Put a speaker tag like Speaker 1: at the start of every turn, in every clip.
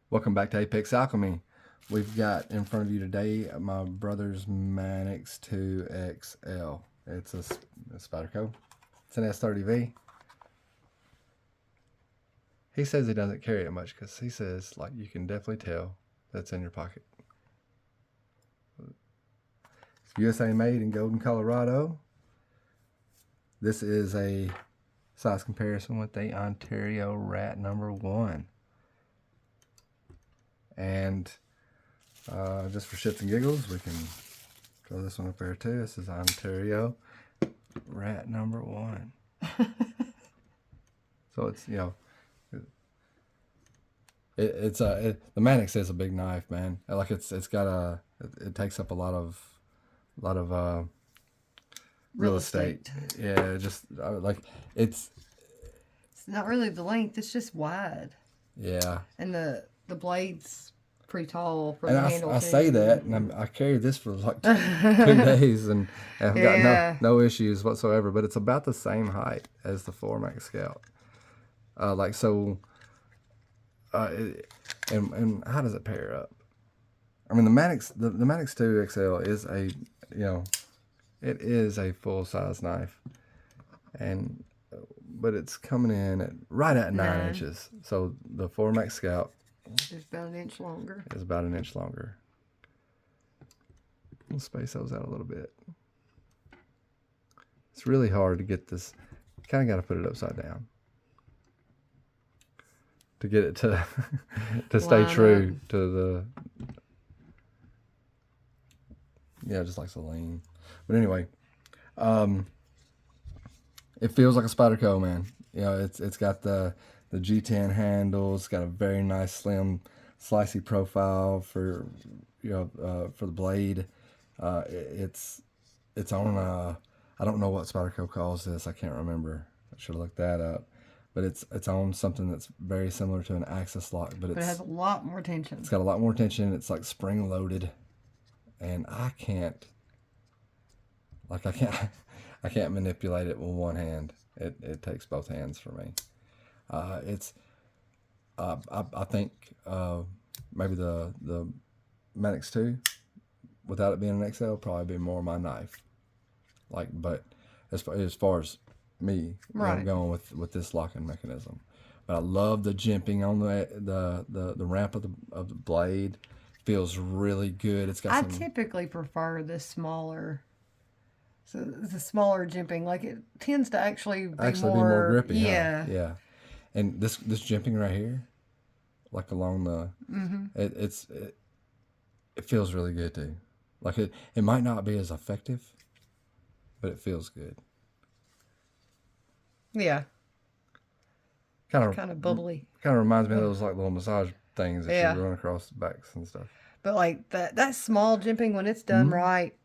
Speaker 1: Welcome back to Apex Alchemy. We've got in front of you today my brother's Manix 2XL. It's a Spyderco. It's an S30V. He says he doesn't carry it much because he says, like, you can definitely tell that's in your pocket. It's USA made in Golden, Colorado. This is a size comparison with the Ontario Rat number 1. And just for shits and giggles, we can throw this one up there too. This is Ontario Rat number 1. So it's, you know, the Manix is a big knife, man. Like it takes up a lot of real estate. Yeah, just like it's
Speaker 2: not really the length, it's just wide.
Speaker 1: Yeah.
Speaker 2: And the blade's pretty tall for
Speaker 1: and
Speaker 2: the handle.
Speaker 1: I say that, and I carried this for like 2 days, and I've got no issues whatsoever. But it's about the same height as the 4MAX Scout. And how does it pair up? I mean, the Manix 2 XL is it is a full size knife, but it's coming in right at 9 inches. So the 4MAX Scout
Speaker 2: is about an inch longer.
Speaker 1: We'll space those out a little bit. It's really hard to get this. You kind of got to put it upside down to get it to stay true to the. Yeah, just like Celine. But anyway, it feels like a Spyderco, man. You know, it's got the G10 handle. It's got a very nice slim, slicey profile for for the blade. It's on I don't know what Spyderco calls this. I can't remember. I should have looked that up. But it's on something that's very similar to an Axis lock, but it
Speaker 2: has a lot more tension.
Speaker 1: It's got a lot more tension. It's like spring loaded, and I can't manipulate it with one hand. It takes both hands for me. I think maybe the Manix 2, without it being an XL, probably be more my knife. But as far as me, I'm going with this locking mechanism. But I love the jimping on the ramp of the blade. Feels really good. It's got.
Speaker 2: I typically prefer the smaller. So the smaller jimping, like it tends to actually be more
Speaker 1: grippy. Yeah, huh? Yeah. And this jimping right here, like along the, it feels really good too. Like it might not be as effective, but it feels good.
Speaker 2: Yeah. Kind of bubbly.
Speaker 1: Kind of reminds me of those like little massage things that you run across the backs and stuff.
Speaker 2: But like that small jimping, when it's done right,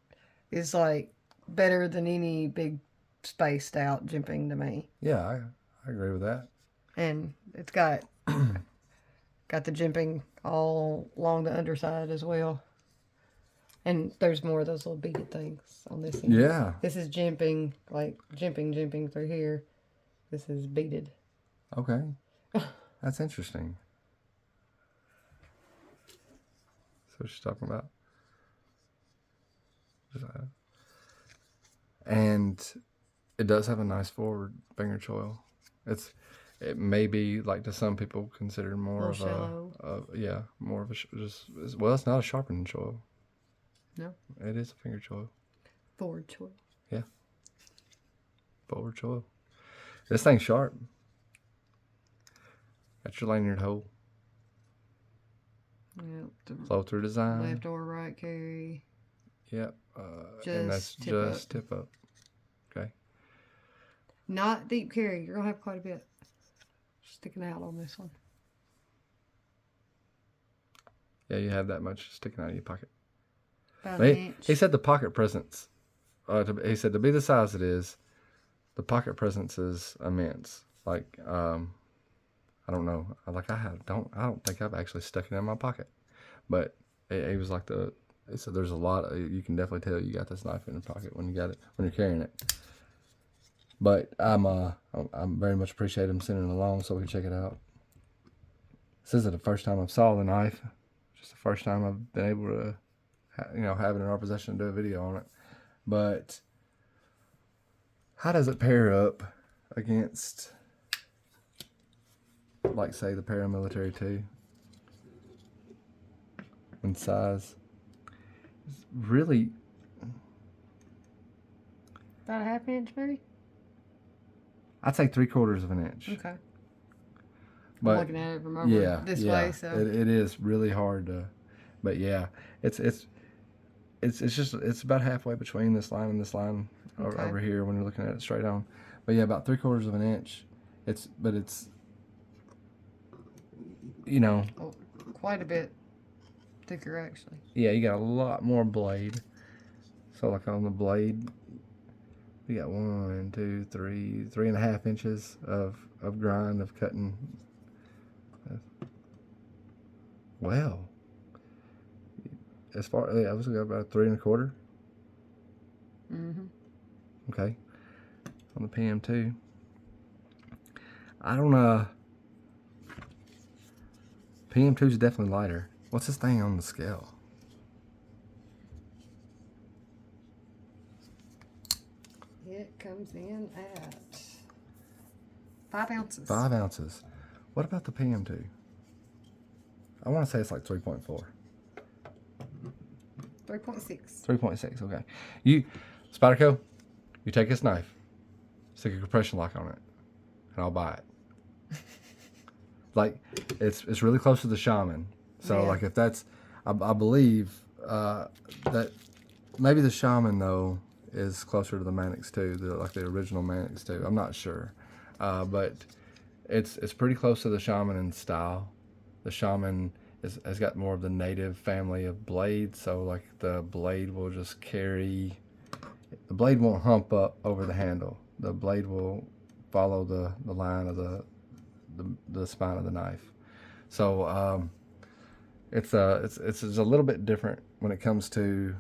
Speaker 2: is like better than any big spaced out jimping to me.
Speaker 1: Yeah, I agree with that.
Speaker 2: And it's got the jimping all along the underside as well. And there's more of those little beaded things on this end.
Speaker 1: Yeah.
Speaker 2: This is jimping, like jimping through here. This is beaded.
Speaker 1: Okay. That's interesting. That's what she's talking about. And it does have a nice forward finger choil. It may be, like, to some people considered more of more of a it's not a sharpening choil.
Speaker 2: No.
Speaker 1: It is a finger choil.
Speaker 2: Forward choil.
Speaker 1: Yeah. Forward choil. This thing's sharp. Got your lanyard hole.
Speaker 2: Yep.
Speaker 1: Flow through design.
Speaker 2: Left or right carry.
Speaker 1: Yep. And that's just tip up. Okay.
Speaker 2: Not deep carry. You're going to have quite a bit sticking out on this one.
Speaker 1: Yeah, you have that much sticking out of your pocket.
Speaker 2: About an inch.
Speaker 1: He said the pocket presence, he said to be the size it is, the pocket presence is immense. Like, I don't know. Like I don't think I've actually stuck it in my pocket. But it was like he said there's a lot. You can definitely tell you got this knife in your pocket when you're carrying it. But I'm very much appreciate him sending it along so we can check it out. This isn't the first time I've saw the knife. Just the first time I've been able to, have it in our possession and do a video on it. But how does it pair up against, like, say, the paramilitary 2 in size? It's really
Speaker 2: About a half inch, maybe.
Speaker 1: I'd say 3/4 of an inch.
Speaker 2: Okay.
Speaker 1: But
Speaker 2: I'm looking at it from over this way, so
Speaker 1: it is really hard to. But yeah, it's about halfway between this line and this line over here when you're looking at it straight on. But yeah, about 3/4 of an inch. It's
Speaker 2: quite a bit thicker actually.
Speaker 1: Yeah, you got a lot more blade. So like on the blade, you got 1, 2, 3, 3.5 inches of grind of cutting. Well, as far I was about 3 1/4. Okay, on the PM2. I don't PM2 is definitely lighter. What's this thing on the scale?
Speaker 2: It comes in at 5 ounces.
Speaker 1: 5 ounces. What about the PM2? I want to say it's like 3.4.
Speaker 2: 3.6.
Speaker 1: 3.6, okay. Spyderco, you take this knife, stick a compression lock on it, and I'll buy it. Like, it's really close to the Shaman. So, like, if that's, I believe that maybe the Shaman, though, is closer to the Manix 2, like the original Manix 2. I'm not sure. But it's pretty close to the Shaman in style. The Shaman has got more of the native family of blades, so like the blade will just carry, the blade won't hump up over the handle. The blade will follow the line of the spine of the knife. So it's a little bit different when it comes to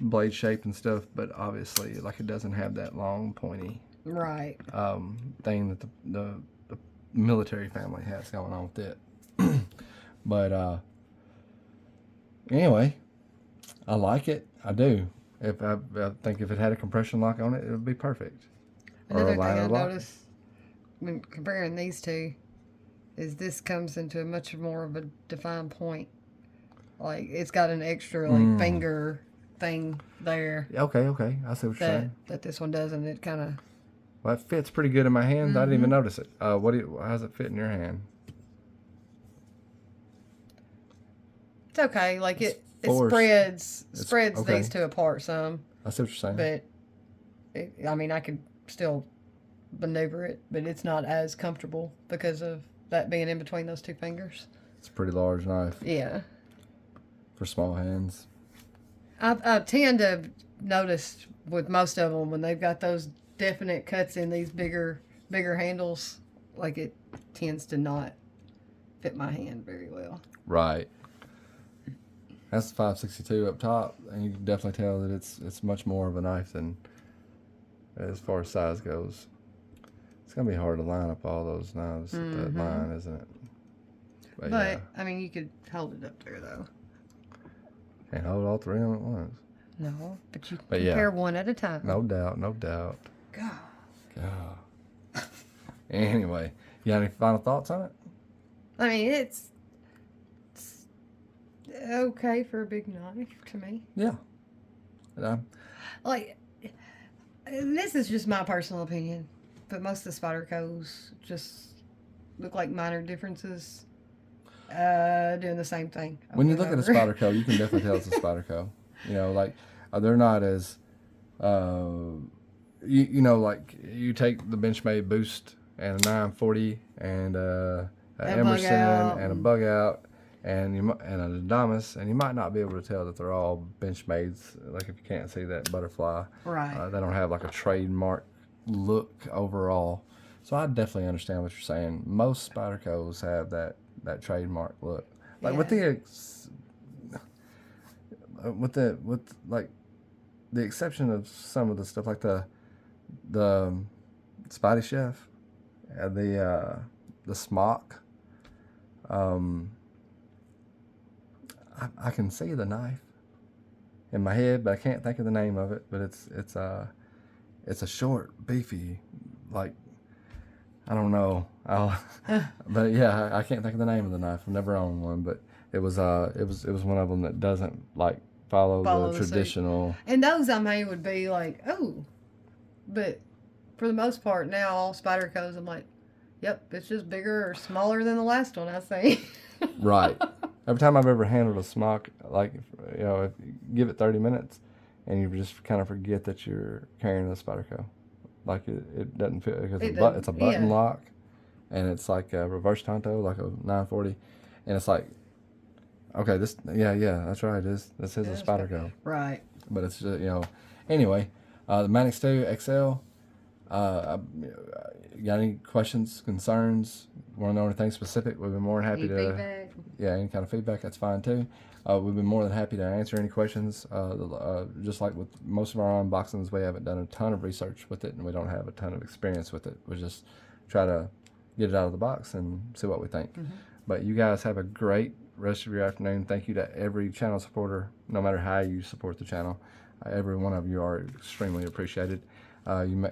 Speaker 1: blade shape and stuff, but obviously, like, it doesn't have that long pointy thing that the military family has going on with it. But anyway, I like it. I do. I think if it had a compression lock on it, it would be perfect.
Speaker 2: Another thing I noticed when comparing these two is this comes into much more of a defined point. Like, it's got an extra finger thing there.
Speaker 1: Okay. I see what you're saying.
Speaker 2: That this one doesn't. It kind of.
Speaker 1: Well, it fits pretty good in my hand. I didn't even notice it. How does it fit in your hand?
Speaker 2: It's okay. Like it spreads these two apart some.
Speaker 1: I see what you're saying.
Speaker 2: But I could still maneuver it, but it's not as comfortable because of that being in between those two fingers.
Speaker 1: It's a pretty large knife.
Speaker 2: Yeah.
Speaker 1: For small hands.
Speaker 2: I tend to notice with most of them when they've got those definite cuts in these bigger handles, like it tends to not fit my hand very well.
Speaker 1: Right. That's the 562 up top, and you can definitely tell that it's much more of a knife than as far as size goes. It's gonna be hard to line up all those knives at that line, isn't it?
Speaker 2: But yeah. You could hold it up there though.
Speaker 1: Can't hold all three of them at once.
Speaker 2: No, but you compare one at a time.
Speaker 1: No doubt. God. Anyway, you got any final thoughts on it?
Speaker 2: It's okay for a big knife to me.
Speaker 1: Yeah.
Speaker 2: This is just my personal opinion, but most of the Spydercos just look like minor differences. Doing the same thing.
Speaker 1: When you look at a Spyderco, you can definitely tell it's a Spyderco. They're not as, like you take the Benchmade Boost and a 940 and a Emerson and a Bug Out and an Adamas, and you might not be able to tell that they're all Benchmades. Like if you can't see that butterfly,
Speaker 2: right? They
Speaker 1: don't have like a trademark look overall. So I definitely understand what you're saying. Most Spydercos have that trademark look, like with the exception of some of the stuff like the Spidey Chef, the Smock, I can see the knife in my head, but I can't think of the name of it. But it's a short, beefy, like, I don't know. But yeah, I can't think of the name of the knife. I've never owned one, but it was one of them that doesn't like follow the traditional.
Speaker 2: Suit. And those I mean would be like, oh, but for the most part now all Spydercos I'm like, yep, it's just bigger or smaller than the last one I see.
Speaker 1: Right. Every time I've ever handled a smock, like, you know, if you give it 30 minutes, and you just kind of forget that you're carrying a Spyderco. Like, it doesn't feel, because it's a button lock, and it's like a reverse Tonto, like a 940, and it's like, okay, this, yeah, that's right, this is a Spyderco.
Speaker 2: Right.
Speaker 1: But it's just, you know, anyway, the Manix 2 XL, you got any questions, concerns, want to know anything specific? We've been more than happy to.
Speaker 2: Feedback?
Speaker 1: Yeah, any kind of feedback, that's fine too. We've been more than happy to answer any questions. Just like with most of our unboxings, we haven't done a ton of research with it, and we don't have a ton of experience with it. We just try to get it out of the box and see what we think. Mm-hmm. But you guys have a great rest of your afternoon. Thank you to every channel supporter, no matter how you support the channel. Every one of you are extremely appreciated. You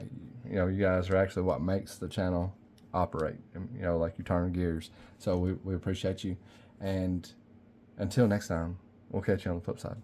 Speaker 1: guys are actually what makes the channel operate. You know, like you turn gears. So we appreciate you. And until next time, we'll catch you on the flip side.